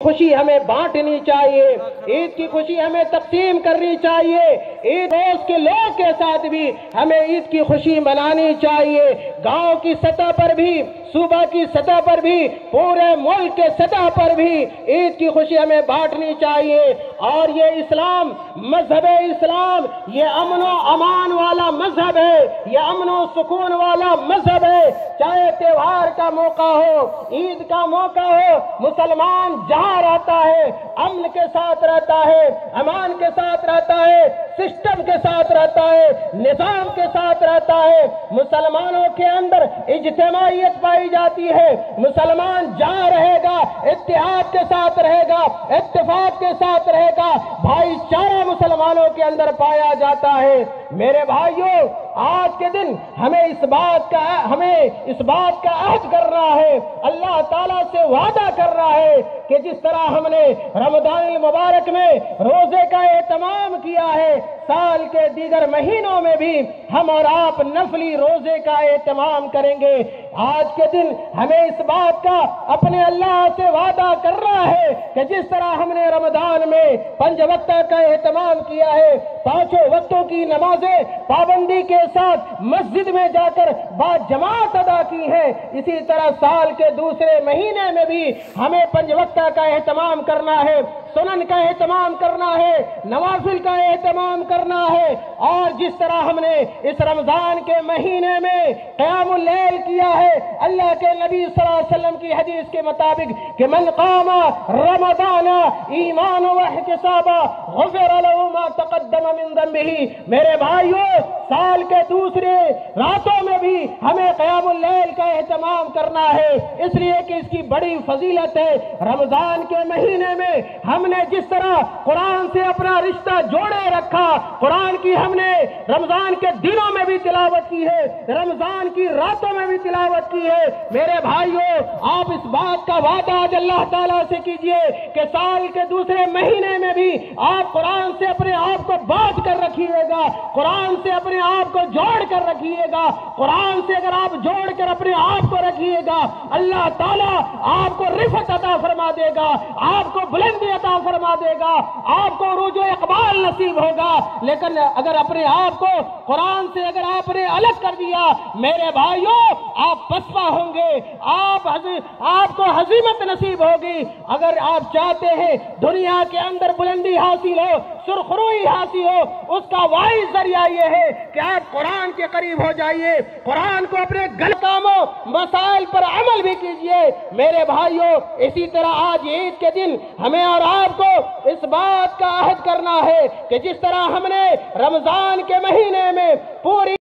خوشی ہمیں بانٹنی چاہیے، عید کی خوشی ہمیں تقسیم کرنی چاہیے، عید روز کے لوگ کے ساتھ بھی ہمیں عید کی خوشی منانی چاہیے، گاؤں کی سطح پر بھی، صوبہ کی سطح پر بھی، پورے ملک کے سطح پر بھی عید کی خوشی ہمیں بانٹنی چاہیے۔ اور یہ اسلام، مذہب اسلام، یہ امن و امان والا مذہب ہے، یہ امن و سکون والا مذہب ہے۔ چاہے تہوار کا موقع ہو، عید کا موقع ہو، مسلمان جہاں رہتا ہے امن کے ساتھ رہتا ہے، امان کے ساتھ رہتا ہے، سسٹم کے ساتھ رہتا ہے، نظام کے ساتھ رہتا ہے۔ مسلمانوں کے اندر اجتماعیت پائی جاتی ہے۔ مسلمان جہاں رہے گا اتحاد کے ساتھ رہے گا، اتفاق کے ساتھ رہے گا، بھائی چارہ مسلمانوں کے اندر پایا جاتا ہے۔ میرے بھائیوں، آج کے دن ہمیں اس بات کا عہد کرنا ہے، اللہ تعالیٰ سے وعدہ کرنا ہے کہ جس طرح ہم نے رمضان المبارک میں روزے کا اہتمام کیا ہے، سال کے دیگر مہینوں میں بھی ہم اور آپ نفلی روزے کا اہتمام کریں گے۔ آج کے دن ہمیں اس بات کا اپنے اللہ سے وعدہ کرنا ہے کہ جس طرح ہم نے رمضان میں 5 وقت کا اہتمام کیا ہے، 5 وقتوں کی نمازیں پابندی کے ساتھ مسجد میں جا کر با جماعت ادا کی ہے، اسی طرح سال کے دوسرے مہینے میں بھی ہمیں 5 وقت کا اہتمام کرنا ہے، سنن کا اہتمام کرنا ہے، نوافل کا اہتمام کرنا ہے۔ اور جس طرح ہم نے اس رمضان کے مہینے میں قیام اللیل کیا ہے، اللہ کے نبی صلی اللہ علیہ وسلم کی حدیث کے مطابق کہ من قام رمضان ایمان و احتسابا غفر له ما تقدم من ذنبه۔ میرے بھائیوں، سال کے دوسرے راتوں میں بھی ہمیں قیام اللیل کا اہتمام کرنا ہے، اس لیے کہ اس کی بڑی فضیلت ہے۔ رمضان کے مہینے میں ہم نے جس طرح قرآن سے اپنا رشتہ جوڑے رکھا، قرآن کی ہم نے رمضان کے دنوں میں بھی تلاوت کی ہے، رمضان کی راتوں میں بھی تلاوت کی ہے۔ میرے بھائیوں، آپ اس بات کا وعدہ آج اللہ تعالیٰ سے کیجئے کہ سال کے دوسرے مہینے میں بھی آپ قرآن سے اپنے آپ کو باندھ کر رکھیے گا، قرآن سے اپنے آپ کو جوڑ کر رکھیے گا۔ قرآن سے اگر آپ جوڑ کر اپنے آپ کو رکھیے گا، اللہ تعالیٰ آپ کو رفعت عطا فرما دے گا، آپ کو بلندی عطا فرما دے گا، آپ کو عروج و اقبال نصیب ہوگا۔ لیکن اگر اپنے آپ کو قرآن سے اگر آپ نے الگ کر دیا، میرے بھائیوں، آپ پسپا ہوں گے، آپ کو ہزیمت نصیب ہوگی۔ اگر آپ چاہتے ہیں دنیا کے اندر بلندی حاصل ہو، سرخروئی حاصل ہو، اس کا واحد ذریعہ یہ ہے کہ آپ قرآن کے قریب ہو جائیے، قرآن کو اپنے کاموں مسائل پر عمل بھی کیجئے۔ میرے بھائیوں، اسی طرح آج عید کے دن ہمیں اور آپ کو اس بات کا عہد کرنا ہے کہ جس طرح ہم نے رمضان کے مہینے میں پوری